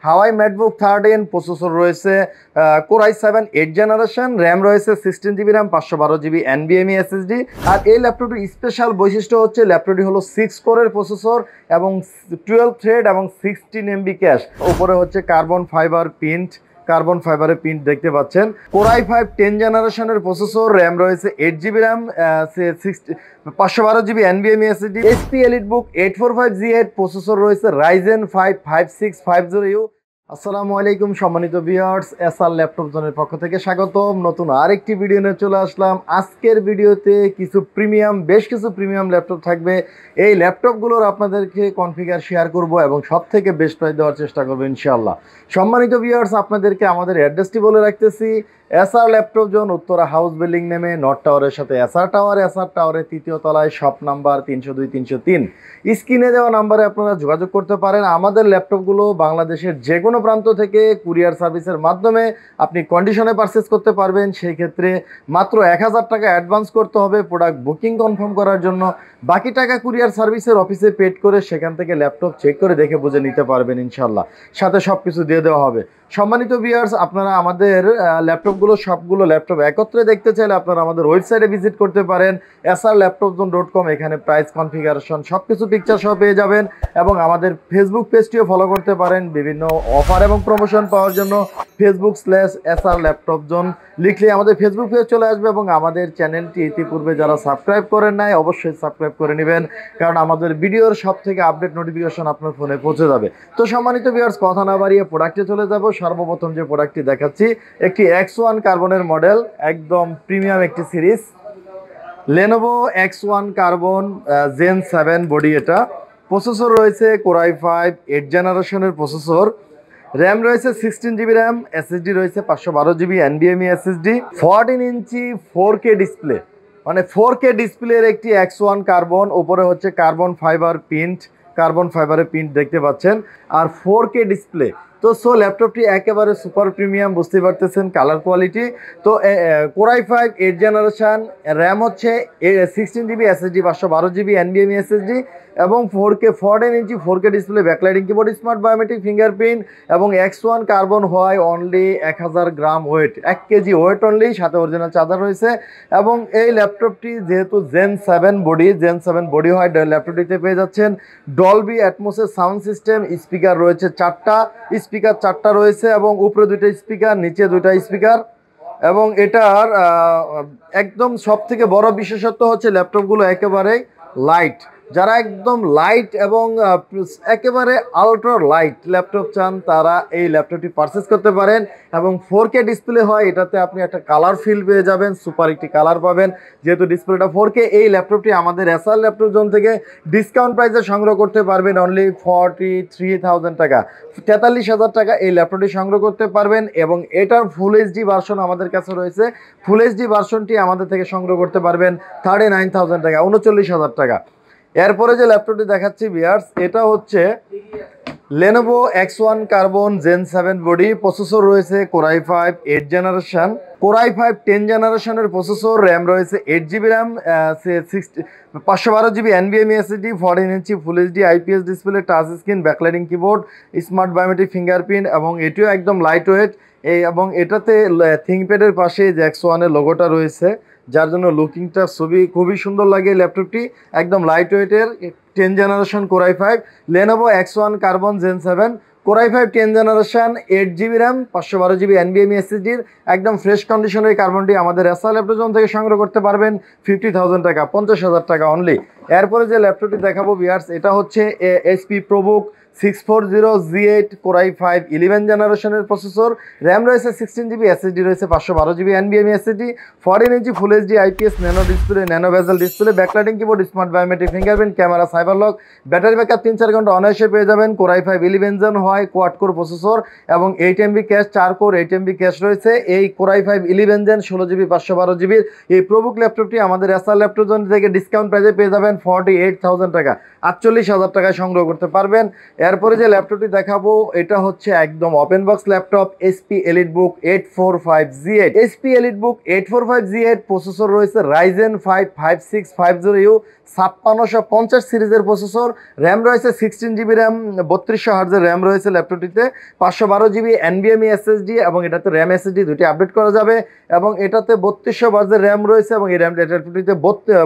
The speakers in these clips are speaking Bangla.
হাওয়াই ম্যাকবুক 13 প্রসেসর রয়েছে কোরাই 7 8 জেনারেশন, র্যাম রয়েছে 16 GB RAM, 512 GB NVMe SSD. আর এই ল্যাপটপটির স্পেশাল বৈশিষ্ট্য হচ্ছে ল্যাপটপটি হলো 6 কোরের প্রসেসর এবং 12 থ্রেড এবং 16 MB ক্যাশ। উপরে হচ্ছে কার্বন ফাইবারের প্রিন্ট দেখতে পাচ্ছেন। কোরাই 5 10 জেনারেশনের প্রসেসর, র্যাম রয়েছে 8 GB RAM, 512 GB NVMe SSD. HP EliteBook 845G8 processor রয়েছে রাইজেন 5 5650U। আসসালামু আলাইকুম সম্মানিত ভিউয়ার্স, এসআর ল্যাপটপ জোনের পক্ষ থেকে স্বাগতম। নতুন আরেকটি ভিডিও নিয়ে চলে আসলাম। আজকের ভিডিওতে বেশ কিছু প্রিমিয়াম ল্যাপটপ থাকবে। এই ল্যাপটপগুলোর আপনাদেরকে কনফিগার শেয়ার করব এবং সব থেকে বেস্ট প্রাইস দেওয়ার চেষ্টা করবো ইনশাআল্লাহ। সম্মানিত ভিউয়ার্স, আপনাদেরকে আমাদের অ্যাড্রেসটি বলে রাখতেছি। SR laptop zone, Uttara house building নেমে নর্থ টাওয়ারের সাথে এসআর টাওয়ারের 3য় তলায়, শপ নাম্বার 302 303। স্ক্রিনে দেওয়া নাম্বারে আপনারা যোগাযোগ করতে পারেন। আমাদের ল্যাপটপগুলো বাংলাদেশের যে কোনো প্রান্ত থেকে কুরিয়ার সার্ভিসের মাধ্যমে আপনি কন্ডিশনে পারচেস করতে পারবেন। সেই ক্ষেত্রে মাত্র 1000 টাকা অ্যাডভান্স করতে হবে প্রোডাক্ট বুকিং কনফার্ম করার জন্য। বাকি টাকা কুরিয়ার সার্ভিসের অফিসে পেড করে সেখান থেকে ল্যাপটপ চেক করে দেখে বুঝে নিতে পারবেন ইনশাল্লাহ। সাথে সব কিছু দিয়ে দেওয়া হবে। সম্মানিত ভিউয়ার্স, আপনারা আমাদের সবগুলো ল্যাপটপ একত্রে দেখতে চাইলে আপনারা আমাদের ওয়েবসাইটে ভিজিট করতে পারেন srlaptopzone.com। এখানে প্রাইস, কনফিগারেশন সব কিছু পিকচার সহ পেয়ে যাবেন এবং আমাদের ফেসবুক পেজটিও ফলো করতে পারেন। বিভিন্ন অফার এবং প্রমোশন পাওয়ার জন্য facebook/srlaptopzone লিখলে আমাদের ফেসবুক পেজ চলে আসবে এবং আমাদের চ্যানেলটি ইতিপূর্বে যারা সাবস্ক্রাইব করেন নাই অবশ্যই সাবস্ক্রাইব করে নেবেন, কারণ আমাদের ভিডিওর সব থেকে আপডেট নোটিফিকেশন আপনার ফোনে পৌঁছে যাবে। তো সম্মানিত ভিউয়ার্স, কথা না বাড়িয়ে প্রোডাক্টে চলে যাব। সর্বপ্রথম যে প্রোডাক্টটি দেখাচ্ছি একটি X1 কার্বনের মডেল, একদম প্রিমিয়াম একটি series, Lenovo X1 Carbon Gen 7 body. এটা প্রসেসর রয়েছে কোরাই 5 8 জেনারেশনের প্রসেসর, র্যাম রয়েছে 16 জিবি র্যাম, এসএসডি রয়েছে 512 জিবি এনভিএমই এসএসডি। 14 ইঞ্চি 4K ডিসপ্লে, মানে 4K ডিসপ্লের একটি X1 কার্বন। উপরে হচ্ছে কার্বন ফাইবারের প্রিন্ট দেখতে পাচ্ছেন, আর 4K ডিসপ্লে। তো ল্যাপটপটি একেবারে সুপার প্রিমিয়াম, বুঝতে পারতেছেন কালার কোয়ালিটি। তো কোরাই 5 8 জেনারেশন, র্যাম হচ্ছে 16 GB, SSD 512 GB NVMe SSD এবং 14 ইঞ্চি 4K display, backlighting keyboard, smart biometric fingerprint এবং X1 কার্বন হয় অনলি 1000 গ্রাম ওয়েট, 1 কেজি ওয়েট অনলি, সাথে অরিজিনাল চার্জার রয়েছে। এবং এই ল্যাপটপটি যেহেতু Gen 7 বডি হয়, ল্যাপটপটিতে পেয়ে যাচ্ছেন ডলবি অ্যাটমসের সাউন্ড সিস্টেম। স্পিকার রয়েছে 4টা রয়েছে এবং উপরে 2টা স্পিকার, নিচে 2টা স্পিকার। এবং এটার একদম সব থেকে বড় বিশেষত্ব হচ্ছে ল্যাপটপগুলো একেবারে লাইট। যারা একদম লাইট এবং একেবারে আলট্রা লাইট ল্যাপটপ চান তারা এই ল্যাপটপটি পারচেস করতে পারেন। এবং 4K ডিসপ্লে হয়, এটাতে আপনি একটা কালার ফিল পেয়ে যাবেন, সুপার একটি কালার পাবেন যেহেতু ডিসপ্লেটা 4K। এই ল্যাপটপটি আমাদের এসআর ল্যাপটপ জোন থেকে ডিসকাউন্ট প্রাইসে সংগ্রহ করতে পারবেন অনলি 43,000 টাকা, 43,000 টাকা এই ল্যাপটপটি সংগ্রহ করতে পারবেন। এবং এটার ফুল এইচডি ভার্সন আমাদের কাছে রয়েছে। ফুল এইচডি ভার্সনটি আমাদের থেকে সংগ্রহ করতে পারবেন 39,000 টাকা, 39,000 টাকা। এরপরে যে ল্যাপটপটি দেখাচ্ছি ভিউয়ার্স, এটা হচ্ছে Lenovo X1 Carbon Gen 7 body, processor রয়েছে কোরাই 5 8 জেনারেশন, কোরাই 5 10 জেনারেশনের প্রসেসর, র্যাম রয়েছে 8 GB RAM, 512 GB NVMe SSD, 14 inch full HD IPS display, touch screen, backlighting keyboard, smart biometric fingerprint এবং এটিও একদম লাইট ওয়েট। এবং এটাতে থিংকপ্যাডের পাশে যে X1 এর লোগোটা রয়েছে, যার জন্য লুকিংটা খুবই সুন্দর লাগে। ল্যাপটপটি একদম লাইট ওয়েটের 10 generation Core i 5 Lenovo X1 Carbon Gen 7, Core i 5 10 generation, 8 GB RAM, 512 GB NVMe এসএসডির একদম ফ্রেশ কন্ডিশনের কার্বনটি আমাদের এসআর ল্যাপটপ জোন থেকে সংগ্রহ করতে পারবেন 50,000 টাকা, 50,000 টাকা অনলি। এরপরে যে ল্যাপটপটি দেখাবো ভিউয়ার্স, এটা হচ্ছে HP ProBook 640G8 কোরাই 5 11 জেনারেশনের প্রসেসর, র্যাম রয়েছে 16 জিবি, এসএসডি রয়েছে 512 GB NVMe SSD, 14 inch full HD IPS nano bezel display, backlighting keyboard, smart biometric fingerprint, camera, cyber lock, battery backup 3-4 ঘন্টা অনায়াসে পেয়ে যাবেন। কোরাই 5 11 জেন হয়, কোয়াড কোর প্রসেসর এবং 8 MB cache, 4 core 8 MB cache রয়েছে। এই কোরাই 5 11 জেন 16 জিবি 512 জিবির এই প্রোবুক ল্যাপটপটি আমাদের এসআর ল্যাপটপ জোন থেকে ডিসকাউন্ট প্রাইসে পেয়ে যাবেন 48,000 টাকা, 48,000 টাকায় সংগ্রহ করতে পারবেন। এরপরে যে ল্যাপটপটি দেখাবো এটা হচ্ছে একদম open box laptop, HP EliteBook 845G8 processor রয়েছে রাইজেন 5 5650U, 5650 সিরিজের প্রসেসর, র্যাম রয়েছে 16 জিবি র্যাম, 3200 হার্জের র্যাম রয়েছে ল্যাপটপটিতে, 512 জিবি NVMe SSD এবং এটাতে র্যাম SSD দুটি আপডেট করা যাবে এবং এটাতে 3200 হার্জের র্যাম রয়েছে এবং এই র্যাম ল্যাপটপটিতে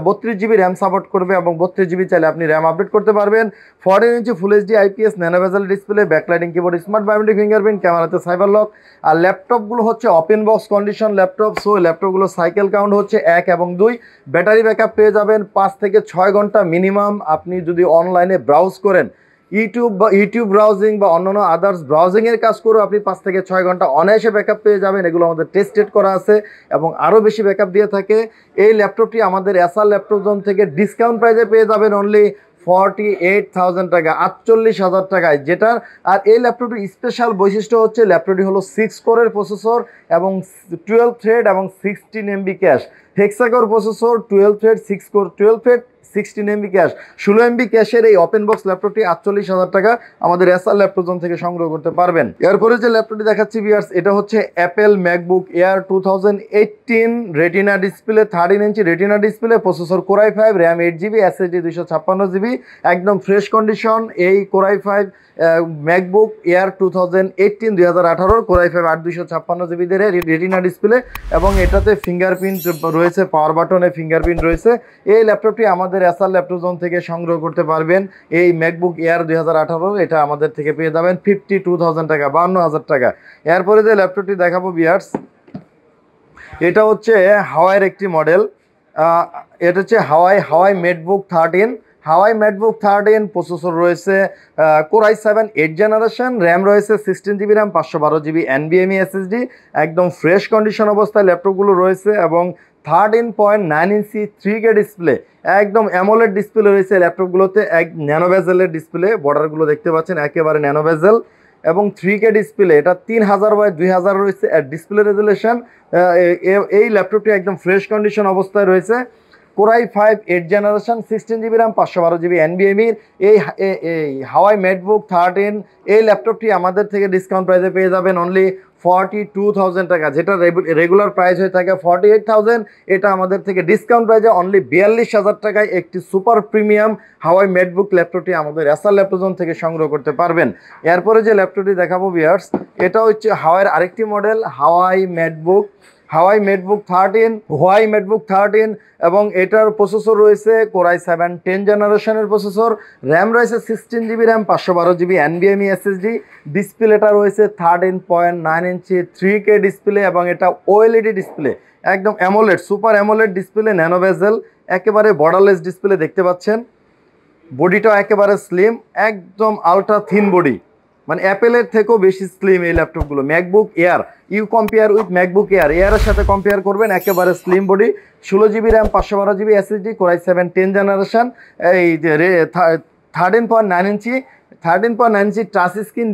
32 জিবি র্যাম সাপোর্ট করবে এবং 32 জিবি চাইলে আপনি র্যাম আপডেট করতে পারবেন। 14 inch full HD IPS nano bezel display, backlighting keyboard, smart biometric fingerprint, ক্যামেরাতে সাইবার লক। আর ল্যাপটপগুলো হচ্ছে open box condition laptop, so ল্যাপটপগুলো সাইকেল কাউন্ট হচ্ছে 1 এবং 2। ব্যাটারি ব্যাকআপ পেয়ে যাবেন 5 থেকে 6 ঘন্টা মিনিমাম। আপনি যদি অনলাইনে ব্রাউজ করেন, ইউটিউব ব্রাউজিং বা অন্যান্য আদার্স ব্রাউজিংয়ের কাজ করেও আপনি 5 থেকে 6 ঘন্টা অনায়াসে ব্যাকআপ পেয়ে যাবেন। এগুলো আমাদের টেস্টেড করা আছে এবং আরও বেশি ব্যাকআপ দিয়ে থাকে। এই ল্যাপটপটি আমাদের এসআর ল্যাপটপ জোন থেকে ডিসকাউন্ট প্রাইসে পেয়ে যাবেন অনলি 48,000 টাকা, 48,000 টাকায় যেটার। আর এই ল্যাপটপটির স্পেশাল বৈশিষ্ট্য হচ্ছে ল্যাপটপটি হলো 6 কোরের প্রসেসর এবং 12 থ্রেড এবং 16 MB cash. Hexacore processor, 12 thread, 6 core, 12 thread, 16 MB cash, 16 MB ক্যাশের এই ওপেন বক্স ল্যাপটপটি 48,000 টাকা আমাদের এসআর ল্যাপটপ জোন থেকে সংগ্রহ করতে পারবেন। এরপরে যে ল্যাপটপটি দেখাচ্ছি ভিউয়ার্স, এটা হচ্ছে Apple MacBook Air 2018 retina display, 13 inch retina display, processor Core i5, RAM 8GB, SSD 256GB, একদম ফ্রেশ কন্ডিশন। এই Core i5 MacBook Air 2018 Core i5 8256GB দিয়ে রেটিনা ডিসপ্লে এবং এটাতে ফিঙ্গারপ্রিন্ট রয়েছে, পাওয়ার বাটনে ফিঙ্গারপ্রিন্ট রয়েছে। এই ল্যাপটপটি আমাদের এসআর ল্যাপটপ জোন থেকে সংগ্রহ করতে পারবেন। এই ম্যাকবুক এয়ার 2018 এটা আমাদের থেকে পেয়ে যাবেন 52,000 টাকা, 52,000 টাকা। এরপরে যে ল্যাপটপটি দেখাবো ভিউয়ার্স, এটা হচ্ছে হাওয়াইয়ের একটি মডেল। এটা হচ্ছে হাওয়াই ম্যাকবুক 13, হাওয়াই ম্যাকবুক 13, প্রসেসর রয়েছে Core i7 8 জেনারেশন, র্যাম রয়েছে 16 GB RAM, 512 GB NVMe SSD, একদম ফ্রেশ কন্ডিশন অবস্থায় ল্যাপটপগুলো রয়েছে এবং 13.9 ইঞ্চি 3K ডিসপ্লে, একদম অ্যামোলেড ডিসপ্লে রয়েছে ল্যাপটপগুলোতে। এক ন্যানো বেজেলের ডিসপ্লে, বর্ডারগুলো দেখতে পাচ্ছেন একেবারে ন্যানো বেজেল এবং 3K ডিসপ্লে। এটা 3000x2000 রয়েছে ডিসপ্লে রেজুলেশন। এই ল্যাপটপটি একদম ফ্রেশ কন্ডিশন অবস্থায় রয়েছে। Core i5 8 generation, 16 GB RAM, 512 GB NVMe। এই হাওয়াই ম্যাকবুক 13 এই ল্যাপটপটি আমাদের থেকে ডিসকাউন্ট প্রাইসে পেয়ে যাবেন অনলি 42,000 টাকা, যেটা রেগুলার প্রাইস হয়ে থাকে 48,000। এটা আমাদের থেকে ডিসকাউন্ট প্রাইসে অনলি 42,000 টাকায় একটি সুপার প্রিমিয়াম হাওয়াই ম্যাকবুক ল্যাপটপটি আমাদের এসআর ল্যাপটপ জোন থেকে সংগ্রহ করতে পারবেন। এরপরে যে ল্যাপটপটি দেখাবো ভিউয়ার্স, এটা হচ্ছে হাওয়াইয়ের আরেকটি মডেল, হাওয়াই ম্যাকবুক 13 এবং এটার প্রসেসর রয়েছে Core i7 10 জেনারেশনের প্রসেসর, র্যাম রয়েছে 16 GB RAM, 512 GB NVMe SSD, ডিসপ্লেটা রয়েছে 13.9 ইঞ্চি 3K ডিসপ্লে এবং এটা OLED ডিসপ্লে, একদম AMOLED, super AMOLED display, nano বেজেল, একেবারে বর্ডারলেস ডিসপ্লে দেখতে পাচ্ছেন। বডিটাও একেবারে স্লিম, একদম আলট্রা থিন বডি, মানে অ্যাপেলের থেকেও বেশি স্লিম এই ল্যাপটপগুলো। MacBook Air, you compare with MacBook এয়ারের সাথে কম্পেয়ার করবেন, একেবারে slim body, 16 GB RAM, 512 GB SSD, Core i7 10 generation, এই যে 13.9 ইঞ্চি টাচ স্ক্রিন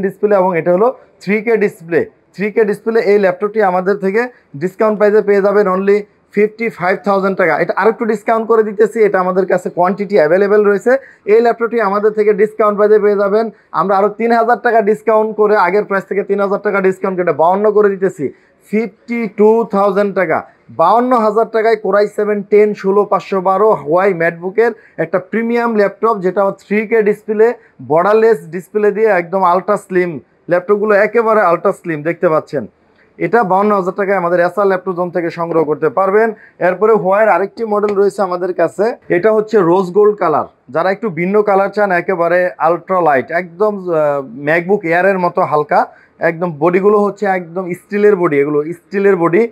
ডিসপ্লে এবং এটা হলো 3K ডিসপ্লে। এই ল্যাপটপটি আমাদের থেকে ডিসকাউন্ট প্রাইসে পেয়ে যাবেন অনলি 55,000 টাকা। এটা আরেকটু ডিসকাউন্ট করে দিতেছি, এটা আমাদের কাছে কোয়ান্টিটি অ্যাভেলেবেল রয়েছে। এই ল্যাপটপটি আমাদের থেকে ডিসকাউন্ট প্রাইসে পেয়ে যাবেন, আমরা আরও 3,000 টাকা ডিসকাউন্ট করে, আগের প্রাইস থেকে 3,000 টাকা ডিসকাউন্ট করে 52 করে দিতেছি, 52,000 টাকা। 52,000 টাকায় Core i7 10 16512 হাওয়াই ম্যাকবুকের একটা প্রিমিয়াম ল্যাপটপ, যেটা 3K ডিসপ্লে, বর্ডারলেস ডিসপ্লে দিয়ে একদম আলট্রা স্লিম, ল্যাপটপগুলো একেবারে আলট্রা স্লিম দেখতে পাচ্ছেন। এটা 52,000 টাকায় আমাদের এসআর ল্যাপটপ জোন থেকে সংগ্রহ করতে পারবেন। এরপরে হোয়াইয়ের আরেকটি মডেল রয়েছে আমাদের কাছে, এটা হচ্ছে রোজ গোল্ড কালার। যারা একটু ভিন্ন কালার চান, একেবারে আলট্রা লাইট, একদম ম্যাকবুক এয়ারের মতো হালকা, একদম বডিগুলো হচ্ছে একদম স্টিলের বডি, এগুলো স্টিলের বডি,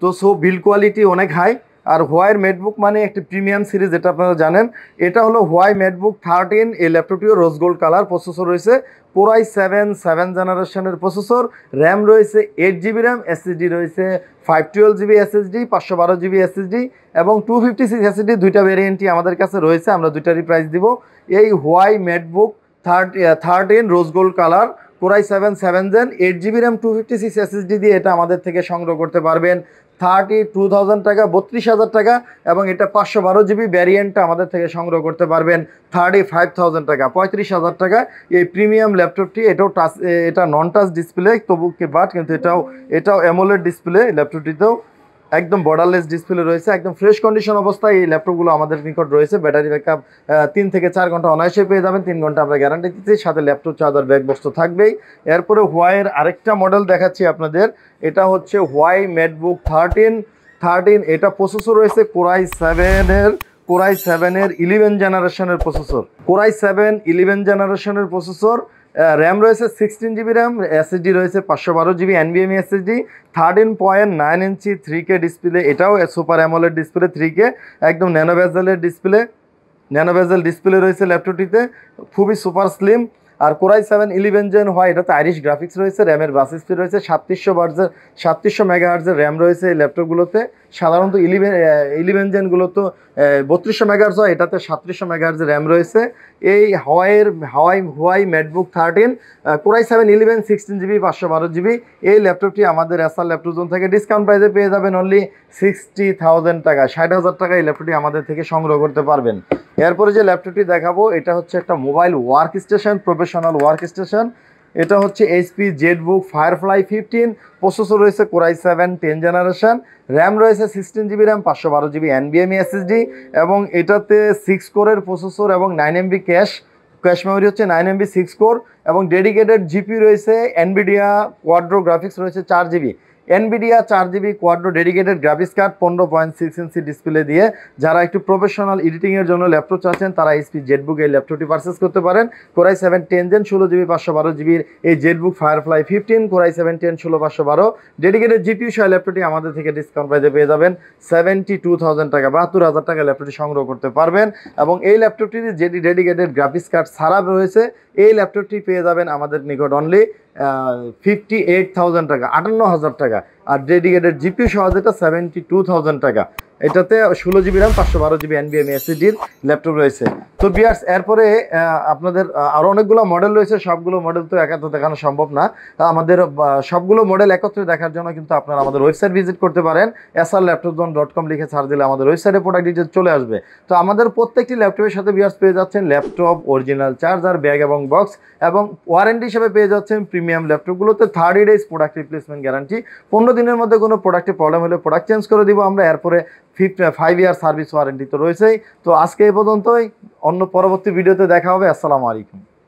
তো সো বিল্ড কোয়ালিটি অনেক হাই। আর হোয়াইয়ের ম্যাকবুক মানে একটি প্রিমিয়াম সিরিজ, যেটা আপনারা জানেন। এটা হলো হোয়াই ম্যাকবুক 13, এই ল্যাপটপটিও রোজ গোল্ড কালার, প্রসেসর রয়েছে Core i7 7 জেনারেশনের প্রসেসর, র্যাম রয়েছে 8 জিবি র্যাম, SSD রয়েছে 512 জিবি SSD, 512 জিবি SSD এবং 256 SSD, দুইটা ভেরিয়েন্টই আমাদের কাছে রয়েছে, আমরা দুইটারই প্রাইস দিব। এই হোয়াই MacBook 13 rose gold colour, Core i7 7 gen, 8 GB RAM, 256 SSD দিয়ে এটা আমাদের থেকে সংগ্রহ করতে পারবেন 32,000 টাকা, 32,000 টাকা এবং এটা 512 জিবি ভ্যারিয়েন্টটা আমাদের থেকে সংগ্রহ করতে পারবেন 35,000 টাকা, 35,000 টাকা। এই প্রিমিয়াম ল্যাপটপটি, এটা নন টাচ ডিসপ্লে তবু কিন্তু এটাও অ্যামোলেড ডিসপ্লে ল্যাপটপটিতেও। একদম বর্ডারলেস ডিসপ্লে রয়েছে, একদম ফ্রেশ কন্ডিশন অবস্থায় এই ল্যাপটপগুলো আমাদের নিকট রয়েছে। ব্যাটারি ব্যাকআপ 3 থেকে 4 ঘন্টা অনায়াসে পেয়ে যাবেন। 3 ঘন্টা আমরা গ্যারান্টি দিচ্ছি, সাথে ল্যাপটপ চার্জার ব্যাগ বক্স তো থাকবেই। এরপরে হোয়াইয়ের আরেকটা মডেল দেখাচ্ছি আপনাদের, এটা হচ্ছে হোয়াই ম্যাকবুক 13। এটা প্রসেসর রয়েছে কোরাই 7 এর 11 জেনারেশনের প্রসেসর, কোরাই 7 11 জেনারেশনের প্রসেসর। র্যাম রয়েছে 16 জিবি র্যাম, এসএসডি রয়েছে 512 জিবি এনভিএমই এসএসডি, 13.9 ইঞ্চি 3K ডিসপ্লে, এটাও সুপার অ্যামোলেড ডিসপ্লে 3K, একদম ন্যানো বেজেল ডিসপ্লে রয়েছে ল্যাপটপটিতে, খুবই সুপার স্লিম। আর কোরাই 7 11 জেন হয়, এটাতে আইরিশ গ্রাফিক্স রয়েছে, র্যামের বাস স্পিড রয়েছে 3700 মেগাহার্জের র্যাম রয়েছে এই ল্যাপটপগুলোতে। সাধারণত 11 জেনগুলো তো 3200 মেগাহার্জ হয়, এটাতে 3700 মেগাহার্জের র্যাম রয়েছে। এই হোয়াই ম্যাকবুক 13 কোরাই 7 11 16 জিবি 512 জিবি, এই ল্যাপটপটি আমাদের এসআর ল্যাপটপ জোন থেকে ডিসকাউন্ট প্রাইসে পেয়ে যাবেন অনলি 60,000 টাকা, 60,000 টাকা এই ল্যাপটপটি আমাদের থেকে সংগ্রহ করতে পারবেন। এরপরে যে ল্যাপটপটি দেখাবো এটা হচ্ছে একটা mobile work station, professional work station. এটা হচ্ছে এইচপি জেটবুক ফায়ারফ্লাই 15, প্রসেসর রয়েছে কোরাই 7 10 জেনারেশন, র্যাম রয়েছে 16 GB RAM, 512 GB NVMe SSD, এবং এটাতে 6 কোরের প্রসেসর এবং 9 MB ক্যাশ মেমোরি হচ্ছে 9 MB 6 কোর, এবং ডেডিকেটেড জিপি রয়েছে এনভিডিয়া কোয়াড্রো গ্রাফিক্স রয়েছে 4 GB, Nvidia 4 GB কোয়াড্রো dedicated graphics card 15.6 inch display দিয়ে। যারা একটু প্রফেশনাল এডিটিংয়ের জন্য ল্যাপটপ চাচ্ছেন তারা এইচপি জেটবুক এই ল্যাপটপটি পারচেস করতে পারেন। কোরাই 7 10 জেন 16 জিবি 512 জিবির এই Jetbook firefly 15, core i 7 10 16 512 dedicated GPU সহ ল্যাপটপটি আমাদের থেকে ডিসকাউন্ট প্রাইসে পেয়ে যাবেন 72,000 টাকা, 72,000 টাকা ল্যাপটপটি সংগ্রহ করতে পারবেন। এবং এই ল্যাপটপটির যেটি ডেডিকেটেড গ্রাফিক্স কার্ড ছাড়া রয়েছে, এই ল্যাপটপটি পেয়ে যাবেন আমাদের নিকট অনলি 58,000 টাকা, 58,000 টাকা। আর ডেডিকেটেড জিপি সহ যেটা 72,000 টাকা, এটাতে 16 জিবি র্যাম 512 জিবি এনভিএমই এসএসডির ল্যাপটপ রয়েছে। তো ভিউয়ার্স, এরপরে আপনাদের আরও অনেকগুলো মডেল রয়েছে, সবগুলো মডেল তো একাত্র দেখানো সম্ভব না। আমাদের সবগুলো মডেল একত্রে দেখার জন্য কিন্তু আপনারা আমাদের ওয়েবসাইট ভিজিট করতে পারেন, srlaptopzone.com লিখে সার্চ দিলে আমাদের ওয়েবসাইটে প্রোডাক্ট ডিটেলস চলে আসবে। তো আমাদের প্রত্যেকটি ল্যাপটপের সাথে ভিউয়ার্স পেয়ে যাচ্ছেন ল্যাপটপ, অরিজিনাল চার্জার, ব্যাগ এবং বক্স, এবং ওয়ারেন্টি হিসেবে পেয়ে যাচ্ছেন প্রিমিয়াম ল্যাপটপগুলোতে 30 ডেজ প্রোডাক্ট রিপ্লেসমেন্ট গ্যারান্টি। 15 দিনের মধ্যে কোনো প্রোডাক্টে প্রবলেম হলে প্রোডাক্ট চেঞ্জ করে দিব আমরা। এরপরে 5 ইয়ার সার্ভিস ওয়ারেন্টি তো রয়েছেই। তো আজকে এই পর্যন্তই, অন্য পরবর্তী ভিডিওতে দেখা হবে। আসসালামু আলাইকুম।